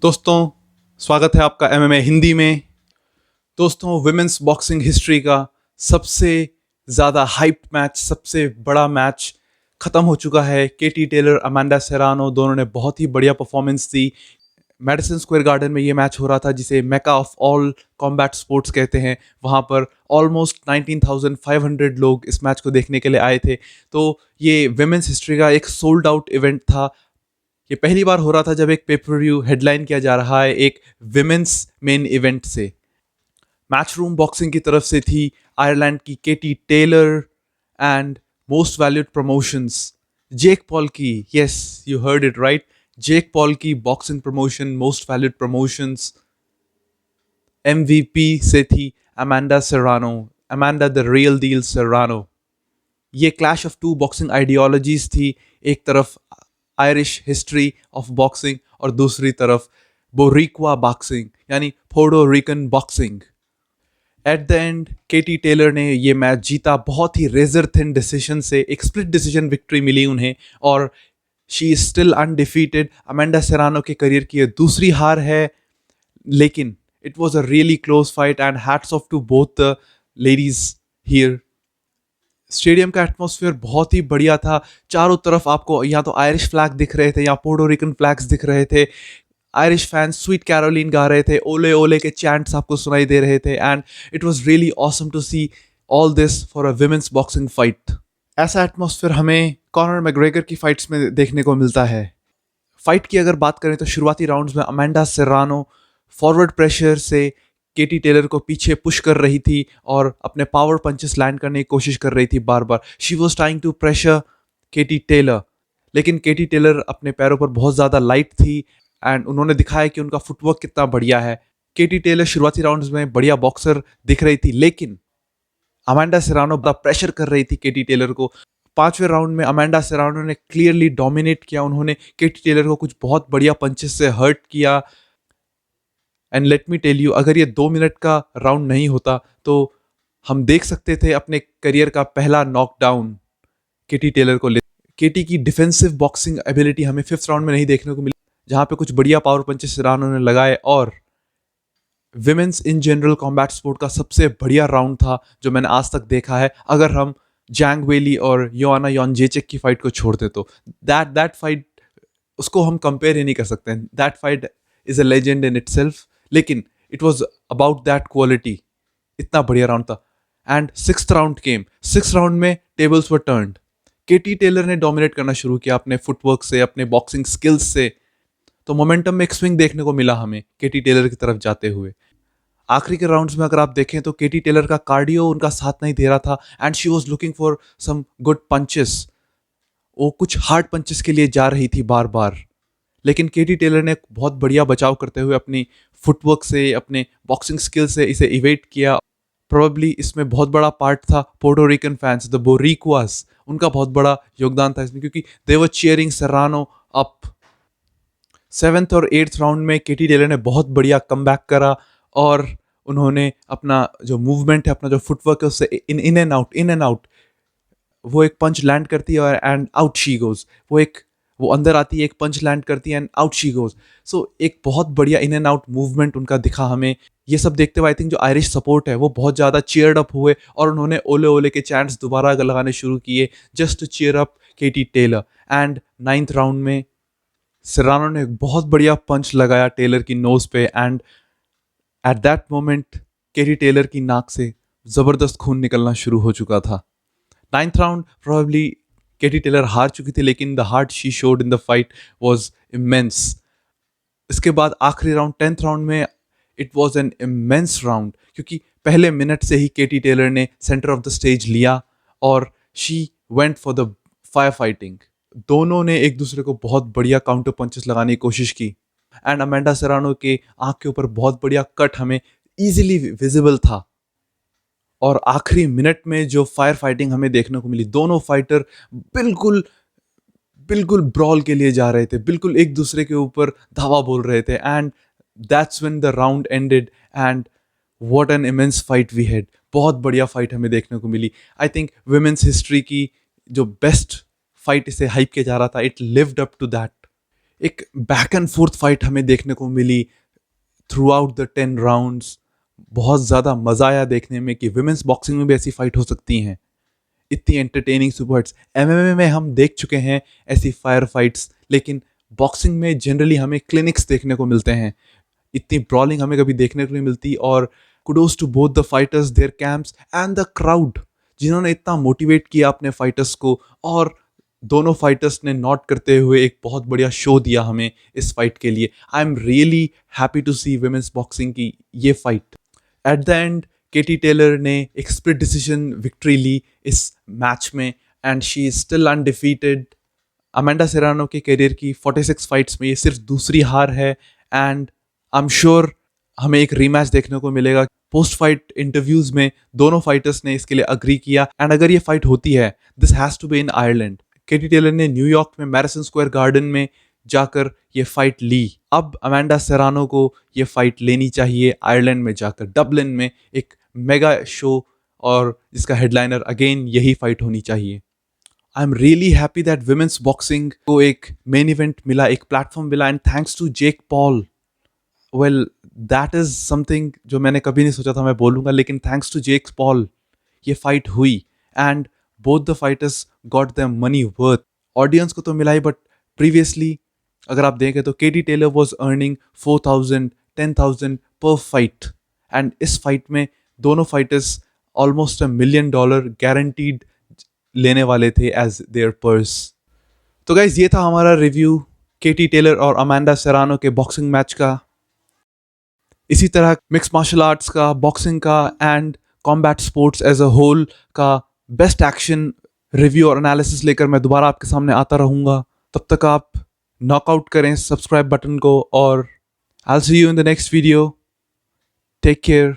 दोस्तों, स्वागत है आपका एमएमए हिंदी में। दोस्तों, विमेंस बॉक्सिंग हिस्ट्री का सबसे ज़्यादा हाइप मैच, सबसे बड़ा मैच ख़त्म हो चुका है। केटी टेलर, अमांडा सेरानो दोनों ने बहुत ही बढ़िया परफॉर्मेंस दी। मैडिसन स्क्वायर गार्डन में ये मैच हो रहा था, जिसे Mecca of all combat sports कहते हैं। वहाँ पर ऑलमोस्ट 19,500 लोग इस मैच को देखने के लिए आए थे। तो ये विमेंस हिस्ट्री का एक सोल्ड आउट इवेंट था। ये पहली बार हो रहा था जब एक पेपर व्यू हेडलाइन किया जा रहा है एक विमेंस मेन इवेंट से। मैच रूम बॉक्सिंग की तरफ से थी आयरलैंड की Katie Taylor and most valued promotions Jake Paul की। Yes, you heard it right, Jake Paul की boxing promotion most valued promotions. MVP से थी Amanda Serrano, Amanda the real deal Serrano. ये clash of two boxing ideologies थी। एक तरफ Irish history of boxing और दूसरी तरफ बोरिक्वा बॉक्सिंग यानी Puerto Rican boxing. At the end Katie Taylor ने ये मैच जीता बहुत ही रेजर थिन डिसीजन से। एक स्प्लिट डिसीजन विक्ट्री मिली उन्हें और she is still undefeated. Amanda Serrano के करियर की ये दूसरी हार है, लेकिन it was a really close fight and hats off to both the ladies here. Stadium का एटमॉस्फेयर बहुत ही बढ़िया था। चारों तरफ आपको या तो आयरिश फ्लैग दिख रहे थे या पोर्टो रिकन फ्लैग्स दिख रहे थे। आयरिश फैंस स्वीट कैरोलिन गा रहे थे, ओले ओले के चैंट्स आपको सुनाई दे रहे थे and it was really awesome to see all this for a women's boxing fight. ऐसा एटमॉस्फेयर हमें कॉनर मैग्रेगर की फाइट्स में देखने को मिलता है। फाइट की अगर बात करें तो शुरुआती राउंड्स में अमांडा सेरानो फॉरवर्ड प्रेशर से केटी टेलर को पीछे पुश कर रही थी और अपने पावर पंचेस लैंड करने की कोशिश कर रही थी बार बार। She was trying to pressure Katie Taylor, लेकिन केटी टेलर अपने पैरों पर बहुत ज़्यादा लाइट थी एंड उन्होंने दिखाया कि उनका फुटवर्क कितना बढ़िया है। केटी टेलर शुरुआती राउंड्स में बढ़िया बॉक्सर दिख रही थी, लेकिन अमांडा सेरानो बड़ा प्रेशर कर रही थी केटी टेलर को। पांचवें राउंड में अमांडा सेरानो ने क्लियरली डोमिनेट किया। उन्होंने केटी टेलर को कुछ बहुत बढ़िया पंचेस से हर्ट किया। And let me tell you, अगर ये 2 मिनट का राउंड नहीं होता तो हम देख सकते थे अपने करियर का पहला नॉकडाउन केटी टेलर को ले। केटी की डिफेंसिव बॉक्सिंग एबिलिटी हमें फिफ्थ राउंड में नहीं देखने को मिली, जहां पे कुछ बढ़िया पावर पंचेस सेरानो ने लगाए और women's in general combat sport का सबसे बढ़िया राउंड था जो मैंने आज तक देखा है, अगर हम जैंग वेली और योआना योनजेचेक की फाइट को छोड़ते तो। दैट फाइट, उसको हम कंपेयर ही नहीं कर सकते। That fight is a legend in itself, लेकिन it was about that quality. इतना बढ़िया राउंड था। And sixth round came. Sixth round में tables were turned. Katie Taylor ने डोमिनेट करना शुरू किया अपने फुटवर्क से, अपने बॉक्सिंग स्किल्स से। तो मोमेंटम में एक स्विंग देखने को मिला हमें केटी टेलर की तरफ जाते हुए। आखिरी के राउंड्स में अगर आप देखें तो केटी टेलर का कार्डियो उनका साथ नहीं दे रहा था and she was looking for some good punches. वो कुछ हार्ड पंचेस के लिए जा रही थी बार बार, लेकिन केटी टेलर ने बहुत बढ़िया बचाव करते हुए अपनी फुटवर्क से, अपने बॉक्सिंग स्किल से इसे इवेट किया। प्रोबेबली इसमें बहुत बड़ा पार्ट था पोर्टो रिकन फैंस, द बोरिक्वास, उनका बहुत बड़ा योगदान था इसमें, क्योंकि दे वर चीयरिंग सेरानो अप। सेवेंथ और एट्थ राउंड में केटी टेलर ने बहुत बढ़िया कमबैक करा और उन्होंने अपना जो मूवमेंट है, अपना जो फुटवर्क है, उससे in and out, in and out, वो एक पंच लैंड करती है एंड आउट शी गोज। वो अंदर आती है, एक पंच लैंड करती है एंड आउट शी गोज। सो एक बहुत बढ़िया इन एंड आउट मूवमेंट उनका दिखा हमें। ये सब देखते हुए आई थिंक जो आयरिश सपोर्ट है वो बहुत ज़्यादा चीयर्ड अप हुए और उन्होंने ओले ओले के चैंट्स दोबारा लगाने शुरू किए just to cheer up Katie Taylor. And ninth round में सेरानो ने एक बहुत बढ़िया पंच लगाया टेलर की नोज पे and at that moment Katie Taylor की नाक से जबरदस्त खून निकलना शुरू हो चुका था। नाइन्थ राउंड प्रोबेबली केटी टेलर हार चुकी थी, लेकिन the heart she showed in the fight was immense. इसके बाद आखिरी राउंड, टेंथ राउंड में, it was an immense round, क्योंकि पहले मिनट से ही केटी टेलर ने सेंटर ऑफ द स्टेज लिया और she went for the fire fighting. दोनों ने एक दूसरे को बहुत बढ़िया काउंटर पंचेस लगाने की कोशिश की एंड अमेंडा सेरानो के आंख के ऊपर बहुत बढ़िया कट हमें इजीली विजिबल था। और आखिरी मिनट में जो फायर फाइटिंग हमें देखने को मिली, दोनों फाइटर बिल्कुल बिल्कुल ब्रॉल के लिए जा रहे थे, बिल्कुल एक दूसरे के ऊपर धावा बोल रहे थे and that's when the round ended and what an immense fight we had. बहुत बढ़िया फाइट हमें देखने को मिली। आई थिंक वुमेन्स हिस्ट्री की जो बेस्ट फाइट इसे हाइप किया जा रहा था, it lived up to that. एक बैक एंड फोर्थ फाइट हमें देखने को मिली थ्रू आउट द 10 राउंड्स। बहुत ज़्यादा मज़ा आया देखने में कि विमेंस बॉक्सिंग में भी ऐसी फाइट हो सकती हैं। इतनी एंटरटेनिंग सुपर्स एमएमए में हम देख चुके हैं ऐसी फायर फाइट्स, लेकिन बॉक्सिंग में जनरली हमें क्लिनिक्स देखने को मिलते हैं। इतनी ब्रॉलिंग हमें कभी देखने को नहीं मिलती। और kudos to both the fighters, their camps and the crowd, जिन्होंने इतना मोटिवेट किया अपने फाइटर्स को, और दोनों फाइटर्स ने नॉट करते हुए एक बहुत बढ़िया शो दिया हमें इस फाइट के लिए। I am really happy to see women's boxing की ये fight. At the end Katie Taylor ने एक स्प्लिट डिसीजन विक्ट्री ली इस मैच में, and she is still undefeated. Amanda Serrano के करियर की 46 फाइट्स में ये सिर्फ दूसरी हार है, एंड आई एम श्योर हमें एक रीमैच देखने को मिलेगा। पोस्ट फाइट इंटरव्यूज में दोनों फाइटर्स ने इसके लिए अग्री किया, एंड अगर ये फाइट होती है this has to be in Ireland. Katie Taylor ने न्यूयॉर्क में मैडिसन स्क्वायर गार्डन में जाकर ये फाइट ली। अब अमेंडा सेरानो को ये फाइट लेनी चाहिए आयरलैंड में जाकर, डबलिन में एक मेगा शो, और जिसका हेडलाइनर अगेन यही फाइट होनी चाहिए। I am really happy that women's boxing को एक मेन इवेंट मिला, एक प्लेटफॉर्म मिला, and thanks to Jake Paul. Well, that is something जो मैंने कभी नहीं सोचा था मैं बोलूँगा, लेकिन थैंक्स टू जेक पॉल ये फाइट हुई, and both the fighters got the money worth. Audience को तो मिला ही, बट प्रीवियसली अगर आप देखें तो केटी टेलर वॉज अर्निंग 4,000 10,000 पर फाइट, एंड इस फाइट में दोनों फाइटर्स ऑलमोस्ट $1 मिलियन गारंटीड लेने वाले थे एज देयर पर्स। तो गाइज ये था हमारा रिव्यू केटी टेलर और अमेंडा सेरानो के बॉक्सिंग मैच का। इसी तरह मिक्स मार्शल आर्ट्स का, बॉक्सिंग का and combat sports as a whole का बेस्ट एक्शन रिव्यू और एनालिसिस लेकर मैं दोबारा आपके सामने आता रहूँगा। तब तक आप नॉकआउट करें सब्सक्राइब बटन को, और I will see you in the next video. Take care.